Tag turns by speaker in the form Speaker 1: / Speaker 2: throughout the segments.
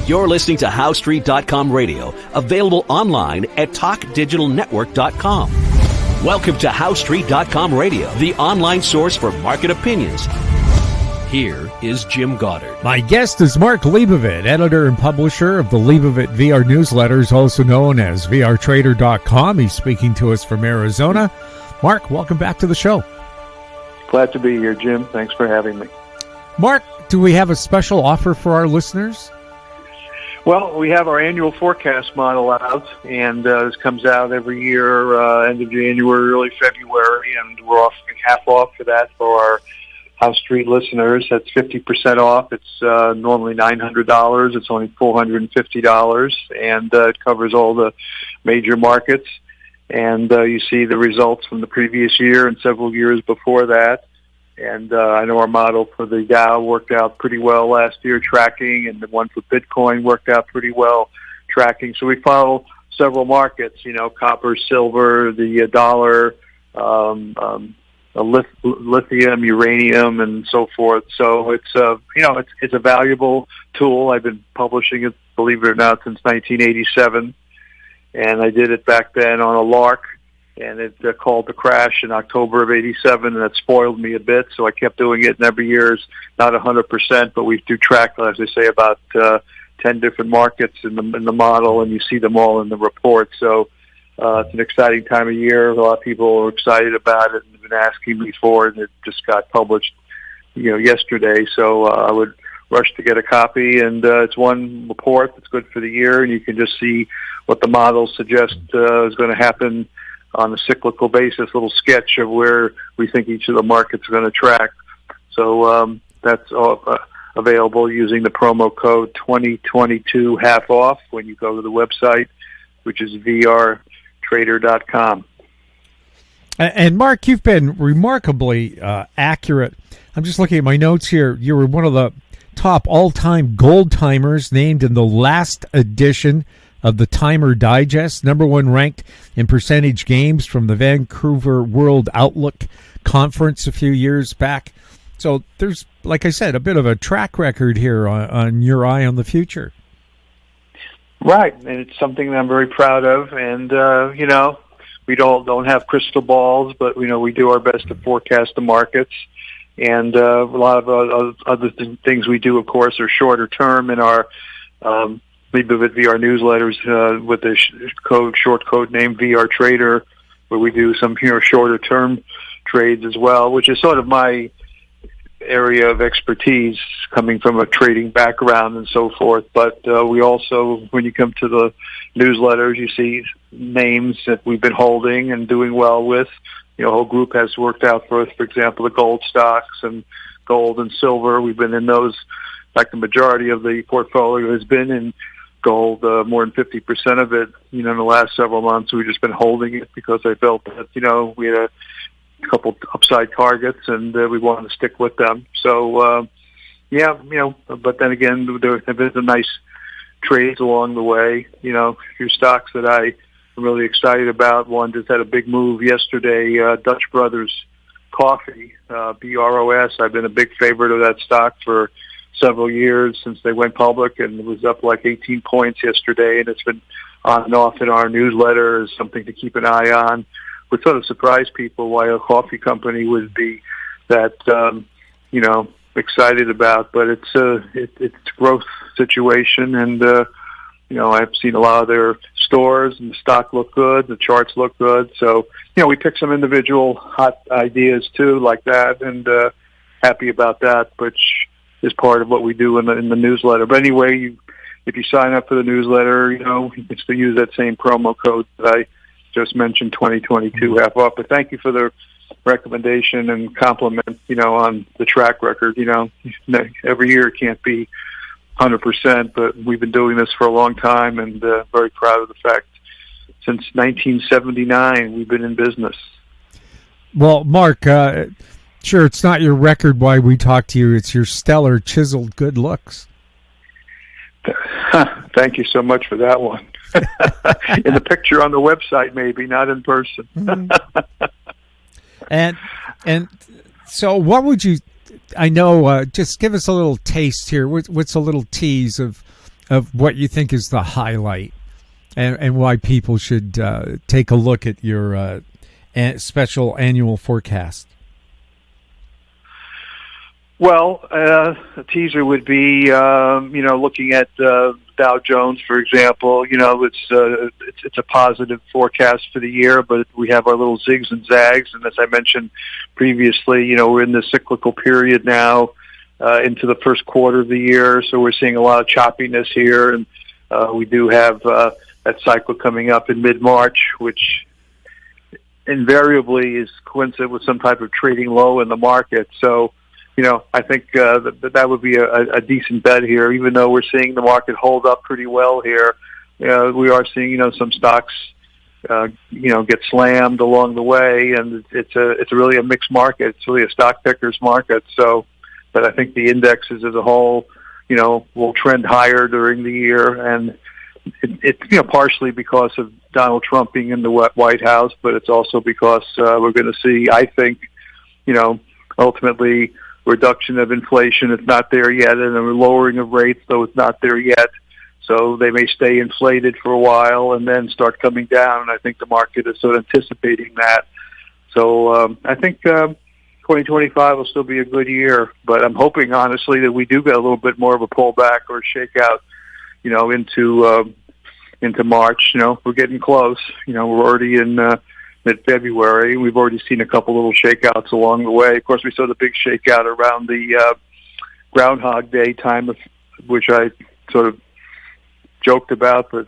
Speaker 1: You're listening to HowStreet.com radio, available online at TalkDigitalNetwork.com. Welcome to HowStreet.com radio, the online source for market opinions. Here is Jim Goddard.
Speaker 2: My guest is Mark Leibovit, editor and publisher of the Leibovit VR newsletters, also known as VRTrader.com. He's speaking to us from Arizona. Mark, welcome back to the show.
Speaker 3: Glad to be here, Jim. Thanks for having me.
Speaker 2: Mark, do we have a special offer for our listeners?
Speaker 3: Well, we have our annual forecast model out, and this comes out every year, end of January, early February, and we're offering half off for that for our House Street listeners. That's 50% off. It's normally $900. It's only $450, and it covers all the major markets. And you see the results from the previous year and several years before that. And I know our model for the Dow worked out pretty well last year, tracking, and the one for Bitcoin worked out pretty well, tracking. So we follow several markets, copper, silver, the dollar, lithium, uranium, and so forth. So it's it's a valuable tool. I've been publishing it, believe it or not, since 1987, and I did it back then on a lark. And it called the crash in October of '87, and it spoiled me a bit. So I kept doing it, and every year is not 100%, but we do track, as I say, about 10 different markets in the model, and you see them all in the report. So it's an exciting time of year. A lot of people are excited about it and have been asking me for it, and it just got published, yesterday. So I would rush to get a copy, and it's one report that's good for the year, and you can just see what the models suggest is going to happen on a cyclical basis, little sketch of where we think each of the markets are going to track. So that's all, available using the promo code 2022 half off when you go to the website, which is VRTrader.com.
Speaker 2: And Mark, you've been remarkably accurate. I'm just looking at my notes here. You were one of the top all-time gold timers named in the last edition of the Timer Digest, number one ranked in percentage games from the Vancouver World Outlook Conference a few years back. So there's, like I said, a bit of a track record here on your eye on the future.
Speaker 3: Right, and it's something that I'm very proud of. And, we don't have crystal balls, but, we do our best to forecast the markets. And a lot of other things we do, of course, are shorter term in our Leibovit VR newsletters with the short code name VR Trader, where we do some shorter term trades as well, which is sort of my area of expertise, coming from a trading background and so forth. But we also, when you come to the newsletters, you see names that we've been holding and doing well with. A whole group has worked out for us. For example, the gold stocks and gold and silver. We've been in those. Like the majority of the portfolio has been in gold, more than 50% of it, in the last several months. We've just been holding it because I felt that, we had a couple upside targets and we wanted to stick with them. So, but then again, there have been some nice trades along the way. A few stocks that I'm really excited about. One just had a big move yesterday, Dutch Brothers Coffee, BROS. I've been a big favorite of that stock for several years since they went public, and it was up like 18 points yesterday, and it's been on and off in our newsletter as something to keep an eye on. Would sort of surprise people why a coffee company would be that, excited about, but it's a growth situation, and, I've seen a lot of their stores, and the stock look good, the charts look good, so, we pick some individual hot ideas too, like that, and happy about that, which is part of what we do in the newsletter. But anyway, if you sign up for the newsletter, it's to use that same promo code that I just mentioned, 2022 half off. But thank you for the recommendation and compliment, on the track record. Every year it can't be 100%, but we've been doing this for a long time, and very proud of the fact since 1979 we've been in business.
Speaker 2: Well, Mark, sure, it's not your record why we talk to you. It's your stellar, chiseled good looks.
Speaker 3: Thank you so much for that one. In the picture on the website, maybe, not in person.
Speaker 2: And so what would you, I know, just give us a little taste here. What's a little tease of of what you think is the highlight and why people should take a look at your special annual forecast.
Speaker 3: Well, a teaser would be, looking at Dow Jones, for example. It's a positive forecast for the year, but we have our little zigs and zags. And as I mentioned previously, we're in the cyclical period now into the first quarter of the year, so we're seeing a lot of choppiness here. And we do have that cycle coming up in mid-March, which invariably is coincident with some type of trading low in the market. So, I think that would be a decent bet here, even though we're seeing the market hold up pretty well here. We are seeing, some stocks, get slammed along the way, and it's really a mixed market. It's really a stock picker's market. So, but I think the indexes as a whole, will trend higher during the year, and it's partially because of Donald Trump being in the White House, but it's also because we're going to see, I think, ultimately, reduction of inflation. It's not there yet, and a lowering of rates, though it's not there yet. So they may stay inflated for a while and then start coming down. And I think the market is sort of anticipating that. So I think 2025 will still be a good year, but I'm hoping, honestly, that we do get a little bit more of a pullback or a shakeout, into March. We're getting close. We're already in mid-February. We've already seen a couple little shakeouts along the way. Of course, we saw the big shakeout around the Groundhog Day time, which I sort of joked about, but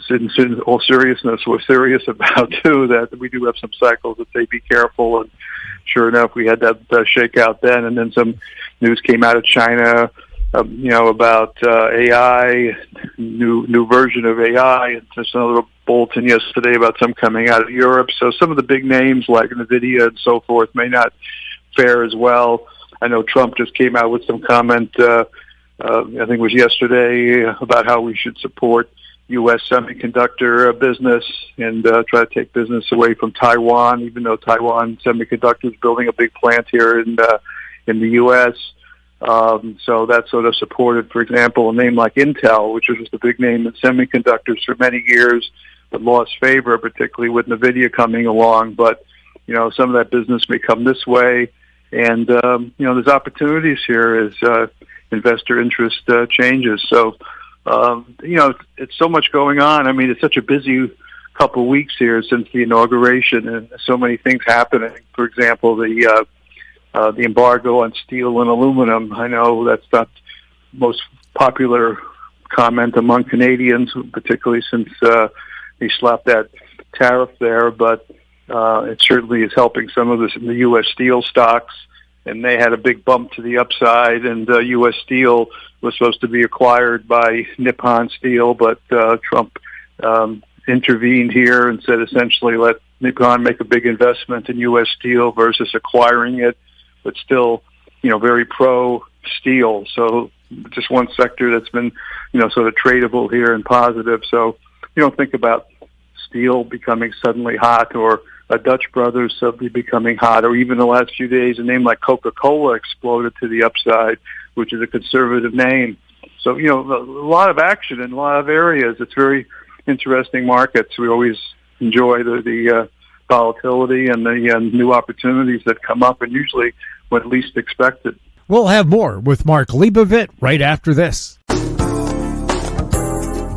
Speaker 3: in all seriousness, we're serious about, too, that we do have some cycles that say be careful. And sure enough, we had that shakeout then, and then some news came out of China, about AI, new version of AI, and just another bulletin yesterday about some coming out of Europe. So some of the big names like NVIDIA and so forth may not fare as well. I know Trump just came out with some comment, I think it was yesterday, about how we should support U.S. semiconductor business and try to take business away from Taiwan, even though Taiwan Semiconductor is building a big plant here in the U.S. So that's sort of supported, for example, a name like Intel, which was the big name in semiconductors for many years, but lost favor, particularly with NVIDIA coming along. But, some of that business may come this way. And, there's opportunities here as investor interest changes. So, it's so much going on. I mean, it's such a busy couple of weeks here since the inauguration, and so many things happening. For example, the embargo on steel and aluminum. I know that's not the most popular comment among Canadians, particularly since they slapped that tariff there, but it certainly is helping some of the U.S. steel stocks, and they had a big bump to the upside, and U.S. Steel was supposed to be acquired by Nippon Steel, but Trump intervened here and said essentially let Nippon make a big investment in U.S. Steel versus acquiring it, but still, very pro-steel. So just one sector that's been, sort of tradable here and positive. So you don't think about steel becoming suddenly hot, or a Dutch Brothers suddenly becoming hot, or even the last few days, a name like Coca-Cola exploded to the upside, which is a conservative name. So, a lot of action in a lot of areas. It's very interesting markets. We always enjoy the volatility and the new opportunities that come up, and usually when least expected.
Speaker 2: We'll have more with Mark Leibovit right after this.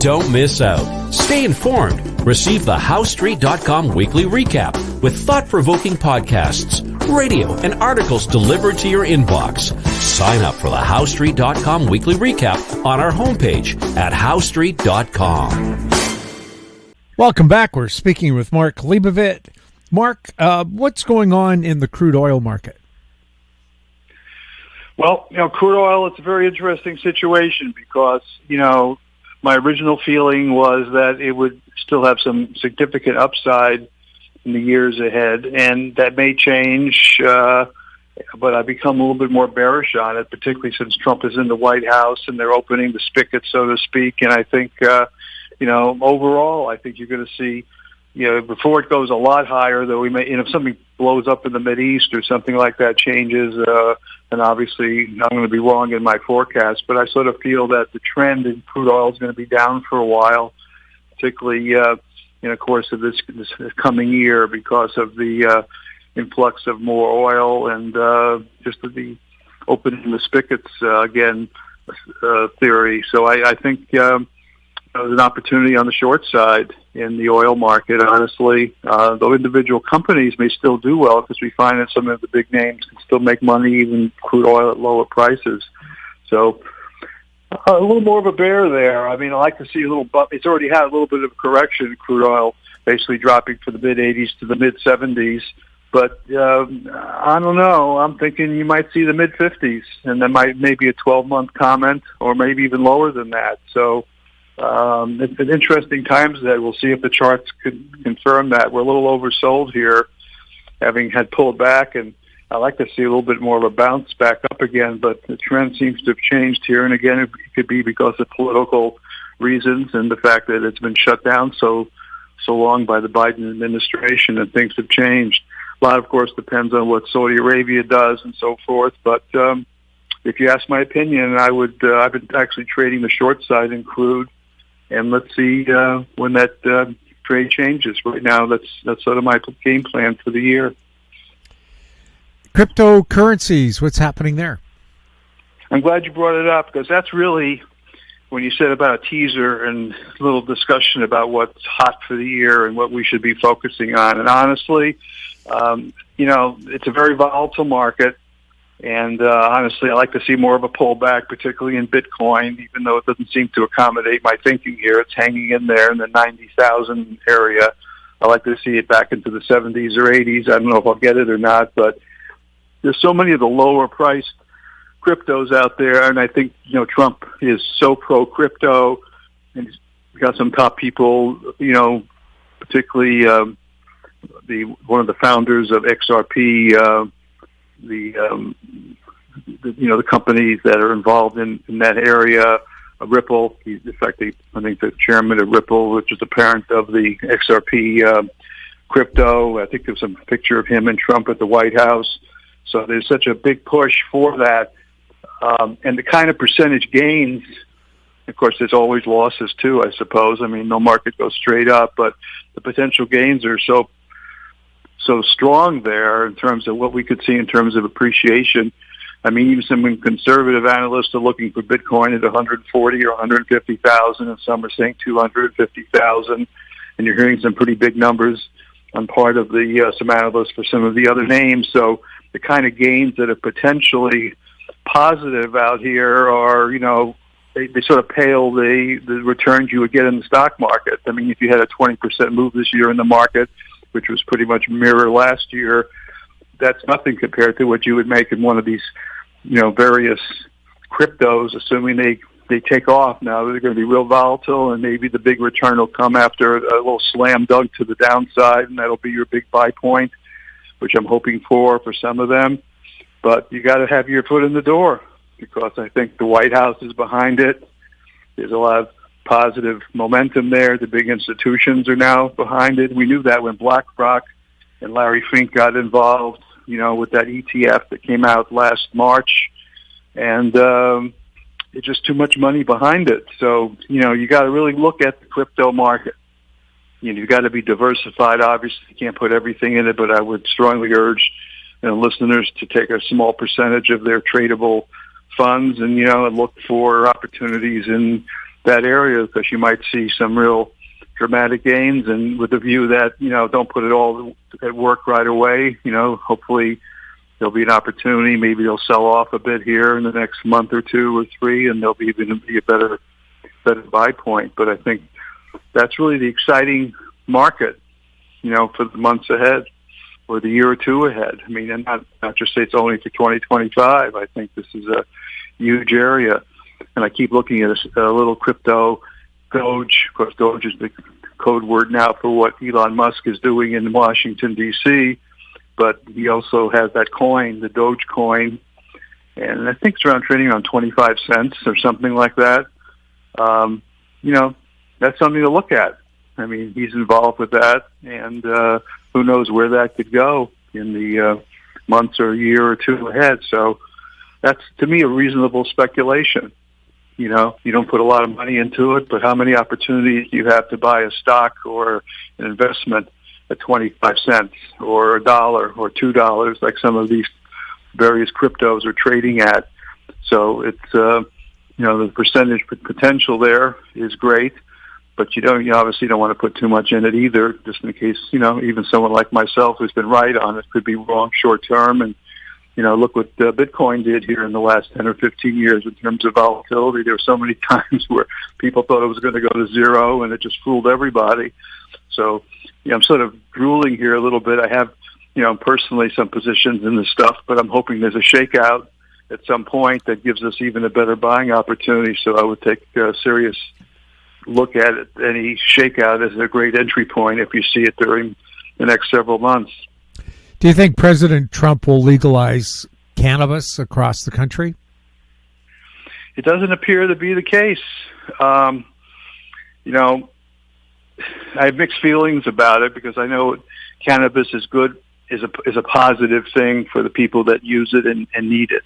Speaker 1: Don't miss out. Stay informed. Receive the HowStreet.com weekly recap with thought-provoking podcasts, radio, and articles delivered to your inbox. Sign up for the HowStreet.com weekly recap on our homepage at HowStreet.com.
Speaker 2: Welcome back. We're speaking with Mark Leibovit. Mark, what's going on in the crude oil market?
Speaker 3: Well, crude oil, it's a very interesting situation because, my original feeling was that it would still have some significant upside in the years ahead, and that may change, but I've become a little bit more bearish on it, particularly since Trump is in the White House and they're opening the spigot, so to speak. And I think, overall, I think you're going to see, before it goes a lot higher, though we may, if something blows up in the Mideast or something like that changes, and obviously I'm going to be wrong in my forecast, but I sort of feel that the trend in crude oil is going to be down for a while, particularly in the course of this coming year because of the influx of more oil and just the opening the spigots again theory. So I think there's an opportunity on the short side in the oil market, honestly. Though individual companies may still do well because we find that some of the big names can still make money, even crude oil at lower prices. So a little more of a bear there. I mean, I like to see a little bump. It's already had a little bit of a correction in crude oil, basically dropping from the mid-80s to the mid-70s. But I don't know. I'm thinking you might see the mid-50s, and there might maybe a 12-month comment, or maybe even lower than that. So it's an interesting times that we'll see if the charts can confirm that. We're a little oversold here, having had pulled back, and I like to see a little bit more of a bounce back up again. But the trend seems to have changed here, and again, it could be because of political reasons and the fact that it's been shut down so long by the Biden administration, and things have changed. A lot, of course, depends on what Saudi Arabia does and so forth. But if you ask my opinion, I've been actually trading the short side in crude, and let's see when that trade changes. Right now, that's sort of my game plan for the year.
Speaker 2: Cryptocurrencies, what's happening there?
Speaker 3: I'm glad you brought it up because that's really when you said about a teaser and a little discussion about what's hot for the year and what we should be focusing on. And honestly, it's a very volatile market. And honestly, I like to see more of a pullback, particularly in Bitcoin, even though it doesn't seem to accommodate my thinking here. It's hanging in there in the 90,000 area. I like to see it back into the 70s or 80s. I don't know if I'll get it or not, but there's so many of the lower priced cryptos out there, and I think Trump is so pro crypto, and he's got some top people, particularly one of the founders of XRP, the companies that are involved in that area. Ripple, he's in fact I think the chairman of Ripple, which is the parent of the XRP crypto. I think there's some picture of him and Trump at the White House. So there's such a big push for that. And the kind of percentage gains, of course, there's always losses too, I suppose. I mean, no market goes straight up, but the potential gains are so strong there in terms of what we could see in terms of appreciation. I mean, even some conservative analysts are looking for Bitcoin at 140 or 150,000, and some are saying 250,000. And you're hearing some pretty big numbers on part of the some analysts for some of the other names. So the kind of gains that are potentially positive out here are, they sort of pale the returns you would get in the stock market. I mean, if you had a 20% move this year in the market, which was pretty much mirror last year, that's nothing compared to what you would make in one of these, various cryptos, assuming they take off. Now they're going to be real volatile, and maybe the big return will come after a little slam dunk to the downside, and that'll be your big buy point, which I'm hoping for some of them. But you got to have your foot in the door because I think the White House is behind it. There's a lot of positive momentum there. The big institutions are now behind it. We knew that when BlackRock and Larry Fink got involved, with that ETF that came out last March. And it's just too much money behind it. So, you got to really look at the crypto market. You've got to be diversified. Obviously, you can't put everything in it, but I would strongly urge listeners to take a small percentage of their tradable funds and, and look for opportunities in that area because you might see some real dramatic gains, and with the view that, don't put it all at work right away. Hopefully there'll be an opportunity. Maybe they'll sell off a bit here in the next month or two or three, and there'll be even be a better buy point. But I think that's really the exciting market, for the months ahead or the year or two ahead. I mean, and not just say it's only for 2025. I think this is a huge area. And I keep looking at a little crypto, Doge. Of course, Doge is the code word now for what Elon Musk is doing in Washington, D.C., but he also has that coin, the Doge coin, and I think it's trading around 25 cents or something like that. That's something to look at. I mean, he's involved with that, and who knows where that could go in the months or a year or two ahead. So that's, to me, a reasonable speculation. You know, you don't put a lot of money into it, but how many opportunities do you have to buy a stock or an investment at 25 cents or $1 or $2, like some of these various cryptos are trading at? So it's, the percentage potential there is great, but you obviously don't want to put too much in it either, just in case, even someone like myself who's been right on it could be wrong short term. And, look what Bitcoin did here in the last 10 or 15 years in terms of volatility. There were so many times where people thought it was going to go to zero, and it just fooled everybody. So, I'm sort of drooling here a little bit. I have, personally some positions in this stuff, but I'm hoping there's a shakeout at some point that gives us even a better buying opportunity. So I would take a serious look at it. Any shakeout as a great entry point if you see it during the next several months.
Speaker 2: Do you think President Trump will legalize cannabis across the country?
Speaker 3: It doesn't appear to be the case. I have mixed feelings about it because I know cannabis is good, is a positive thing for the people that use it and need it,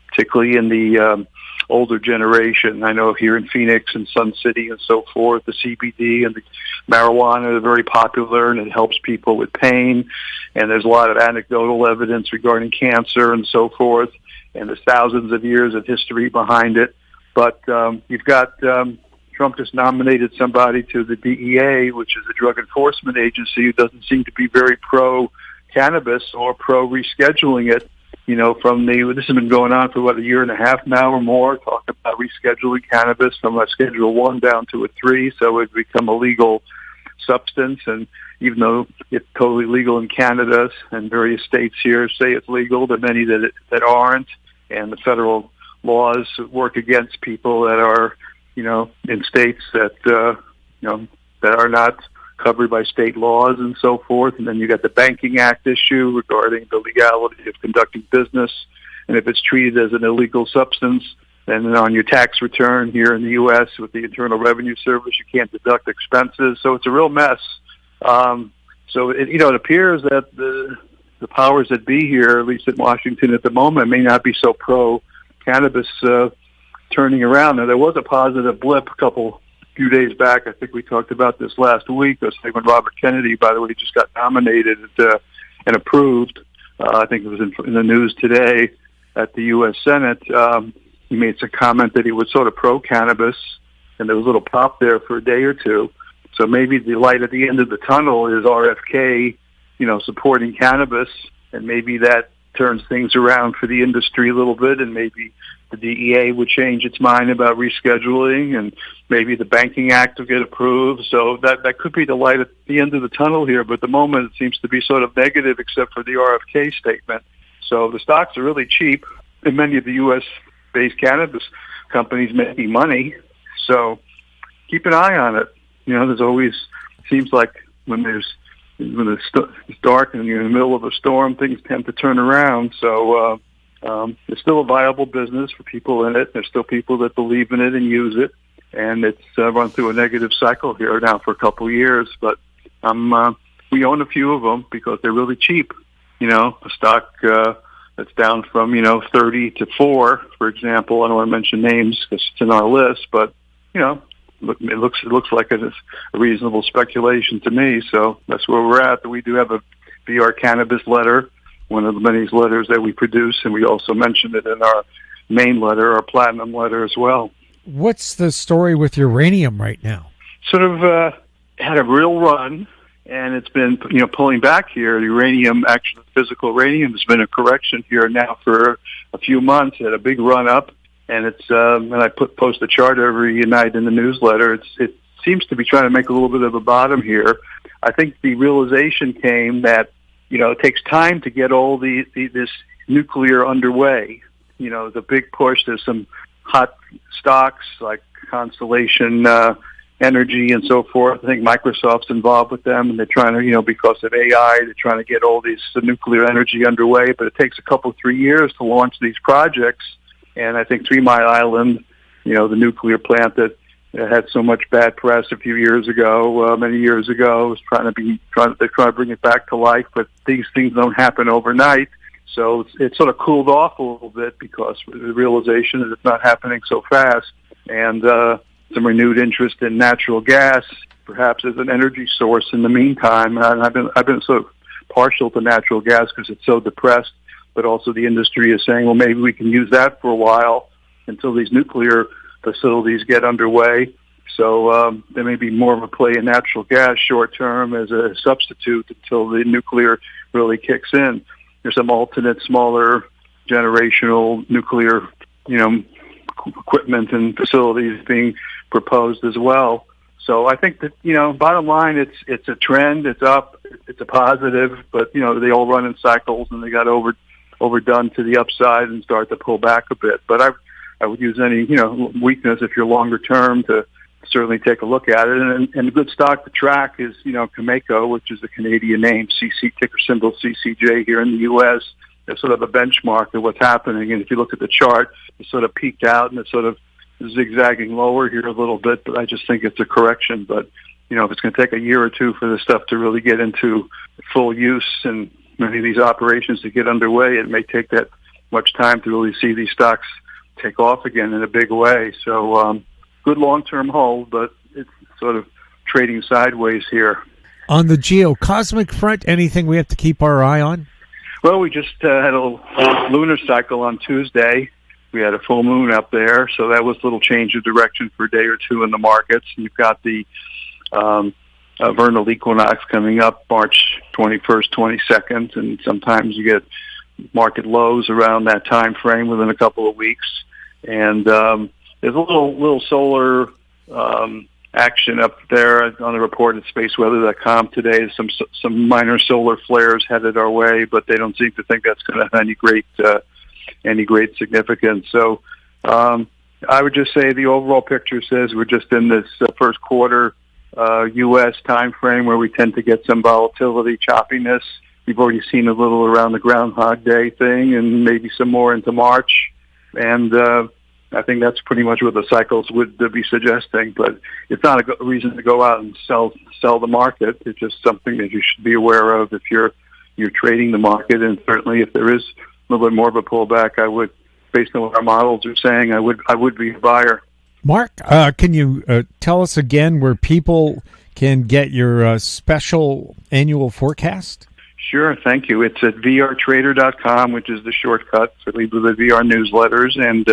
Speaker 3: particularly in the older generation. I know here in Phoenix and Sun City and so forth, the CBD and the marijuana are very popular, and it helps people with pain. And there's a lot of anecdotal evidence regarding cancer and so forth. And there's thousands of years of history behind it. But you've got Trump just nominated somebody to the DEA, which is a drug enforcement agency, who doesn't seem to be very pro-cannabis or pro-rescheduling it. This has been going on for, a year and a half now or more, talking about rescheduling cannabis from a Schedule 1 down to a 3, so it would become a legal substance. And even though it's totally legal in Canada and various states here say it's legal, there are many that aren't, and the federal laws work against people that are, in states that, that are not covered by state laws and so forth. And then you got the Banking Act issue regarding the legality of conducting business. And if it's treated as an illegal substance, then on your tax return here in the U.S. with the Internal Revenue Service, you can't deduct expenses. So it's a real mess. So it appears that the powers that be here, at least in Washington at the moment, may not be so pro-cannabis turning around. Now, there was a positive blip few days back. I think we talked about this last week. I was saying when Robert Kennedy, by the way, just got nominated and approved. I think it was in the news today at the U.S. Senate. He made some comment that he was sort of pro-cannabis, and there was a little pop there for a day or two. So maybe the light at the end of the tunnel is RFK, supporting cannabis, and maybe that turns things around for the industry a little bit, and maybe the DEA would change its mind about rescheduling, and maybe the Banking Act will get approved. So that could be the light at the end of the tunnel here, but at the moment it seems to be sort of negative except for the RFK statement. So the stocks are really cheap, and many of the U.S.-based cannabis companies making money. So keep an eye on it. There's always, seems like when it's dark and you're in the middle of a storm, things tend to turn around. So it's still a viable business for people in it. There's still people that believe in it and use it, and it's run through a negative cycle here now for a couple of years. But we own a few of them because they're really cheap. A stock that's down from 30 to 4, for example. I don't want to mention names because it's in our list, but it looks like it's a reasonable speculation to me. So that's where we're at. We do have a VR cannabis letter, one of the many letters that we produce, and we also mentioned it in our main letter, our platinum letter as well.
Speaker 2: What's the story with uranium right now?
Speaker 3: Sort of had a real run, and it's been pulling back here. The uranium, actually, physical uranium, has been a correction here now for a few months. It had a big run up, and it's and I post a chart every night in the newsletter. It seems to be trying to make a little bit of a bottom here. I think the realization came that it takes time to get all this nuclear underway. The big push. There's some hot stocks like Constellation Energy and so forth. I think Microsoft's involved with them, and they're trying to, because of AI, they're trying to get all the nuclear energy underway. But it takes 3 years to launch these projects. And I think 3 Mile Island, the nuclear plant that had so much bad press a few years ago, many years ago, was trying to bring it back to life. But these things don't happen overnight. So it's sort of cooled off a little bit because of the realization that it's not happening so fast, and some renewed interest in natural gas, perhaps as an energy source in the meantime. And I've been sort of partial to natural gas because it's so depressed, but also the industry is saying, well, maybe we can use that for a while until these nuclear facilities get underway. So there may be more of a play in natural gas short term as a substitute until the nuclear really kicks in. There's some alternate, smaller, generational nuclear, equipment and facilities being proposed as well. So I think that, bottom line, it's a trend. It's up. It's a positive, but, they all run in cycles, and they got overdone to the upside and start to pull back a bit. But I would use any, weakness if you're longer term to certainly take a look at it. And a good stock to track is, Cameco, which is a Canadian name, CC, ticker symbol CCJ here in the U.S. It's sort of a benchmark of what's happening. And if you look at the chart, it sort of peaked out and it's sort of zigzagging lower here a little bit, but I just think it's a correction. But, if it's going to take a year or two for this stuff to really get into full use and many of these operations to get underway, it may take that much time to really see these stocks take off again in a big way. So, good long-term hold, but it's sort of trading sideways here.
Speaker 2: On the geocosmic front, anything we have to keep our eye on?
Speaker 3: Well, we just had a lunar cycle on Tuesday. We had a full moon up there, so that was a little change of direction for a day or two in the markets. You've got the vernal equinox coming up March 21st, 22nd, and sometimes you get market lows around that time frame within a couple of weeks. And there's a little solar action up there on the report at spaceweather.com today. Some minor solar flares headed our way, but they don't seem to think that's going to have any great significance. So I would just say the overall picture says we're just in this first quarter U.S. time frame where we tend to get some volatility, choppiness. We've already seen a little around the Groundhog Day thing, and maybe some more into March. And I think that's pretty much what the cycles would be suggesting. But it's not a reason to go out and sell the market. It's just something that you should be aware of if you're trading the market. And certainly, if there is a little bit more of a pullback, I would, based on what our models are saying, I would be a buyer.
Speaker 2: Mark, can you tell us again where people can get your special annual forecast?
Speaker 3: Sure, thank you. It's at vrtrader.com, which is the shortcut for the VR newsletters, and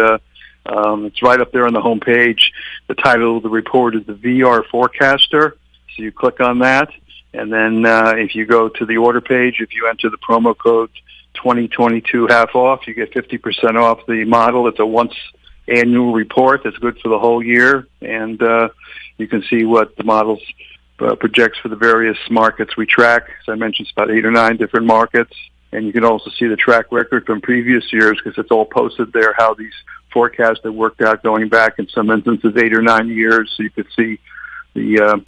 Speaker 3: it's right up there on the home page. The title of the report is the VR Forecaster, so you click on that, and then if you go to the order page, if you enter the promo code 2022 half off, you get 50% off the model. It's a once annual report that's good for the whole year, and you can see what the models projects for the various markets we track. As I mentioned, it's about 8 or 9 different markets, and you can also see the track record from previous years because it's all posted there, how these forecasts have worked out going back in some instances 8 or 9 years, so you could see the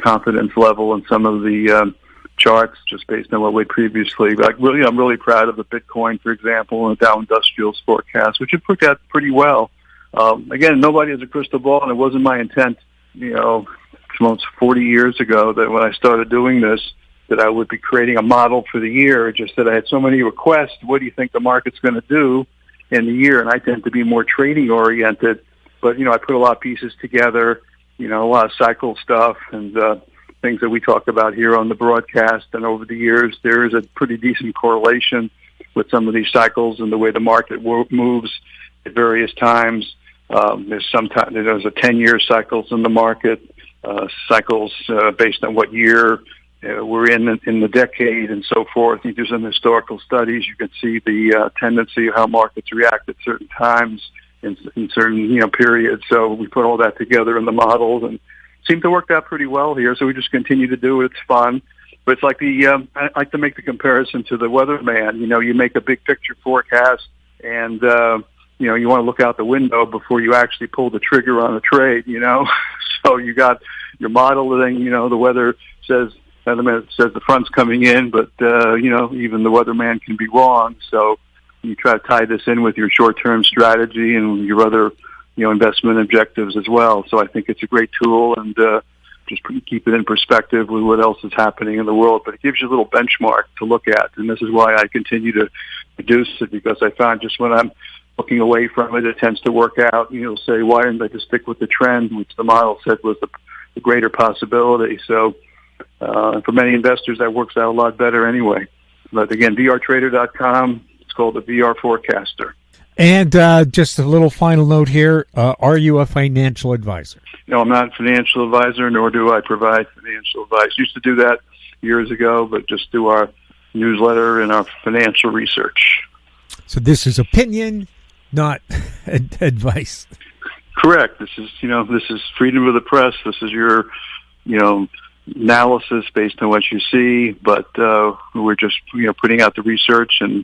Speaker 3: confidence level in some of the charts just based on what we previously. Like, I'm really proud of the Bitcoin, for example, and the Dow Industrials forecast, which have worked out pretty well. Again, nobody has a crystal ball, and it wasn't my intent, almost 40 years ago that when I started doing this, that I would be creating a model for the year. Just that I had so many requests. What do you think the market's going to do in the year? And I tend to be more trading oriented, but I put a lot of pieces together, a lot of cycle stuff and things that we talk about here on the broadcast. And over the years, there is a pretty decent correlation with some of these cycles and the way the market moves at various times. There's a 10-year cycles in the market, cycles based on what year we're in the decade and so forth. You do some historical studies, you can see the tendency of how markets react at certain times in certain periods. So we put all that together in the models and seem to work out pretty well here. So we just continue to do it. It's fun. But it's like I like to make the comparison to the weatherman. You make a big picture forecast and you want to look out the window before you actually pull the trigger on a trade, So you got your modeling, the weather says the front's coming in, but, even the weatherman can be wrong. So you try to tie this in with your short-term strategy and your other, investment objectives as well. So I think it's a great tool and just keep it in perspective with what else is happening in the world. But it gives you a little benchmark to look at, and this is why I continue to reduce it, because I found just when I'm looking away from it, it tends to work out. You'll say, why didn't I just stick with the trend, which the model said was the greater possibility. So for many investors, that works out a lot better anyway. But again, vrtrader.com, it's called the VR Forecaster.
Speaker 2: And just a little final note here. Are you a financial advisor?
Speaker 3: No, I'm not a financial advisor, nor do I provide financial advice. Used to do that years ago, but just do our newsletter and our financial research. So
Speaker 2: this is opinion, not advice.
Speaker 3: Correct. This is freedom of the press. This is your, analysis based on what you see, but we're just, putting out the research and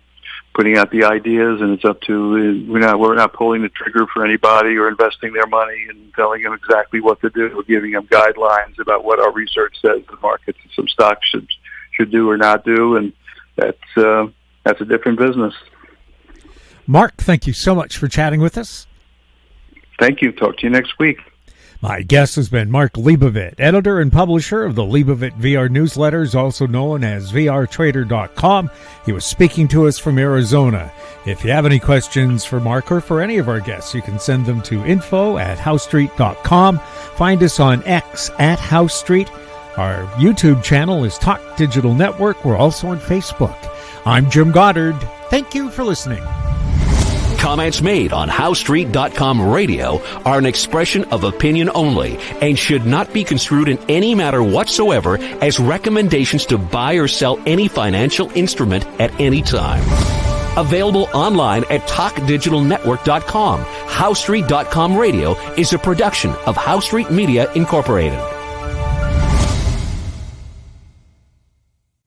Speaker 3: putting out the ideas, and it's up to, we're not pulling the trigger for anybody or investing their money and telling them exactly what to do. We're giving them guidelines about what our research says the markets and some stocks should do or not do, and that's a different business.
Speaker 2: Mark, thank you so much for chatting with us.
Speaker 3: Thank you. Talk to you next week.
Speaker 2: My guest has been Mark Leibovit, editor and publisher of the Leibovit VR newsletters, also known as vrtrader.com. He was speaking to us from Arizona. If you have any questions for Mark or for any of our guests, you can send them to info@housestreet.com. Find us on X @HouseStreet. Our YouTube channel is Talk Digital Network. We're also on Facebook. I'm Jim Goddard. Thank you for listening.
Speaker 1: Comments made on HouseStreet.com radio are an expression of opinion only and should not be construed in any matter whatsoever as recommendations to buy or sell any financial instrument at any time. Available online at TalkDigitalNetwork.com. HouseStreet.com radio is a production of House Street Media Incorporated.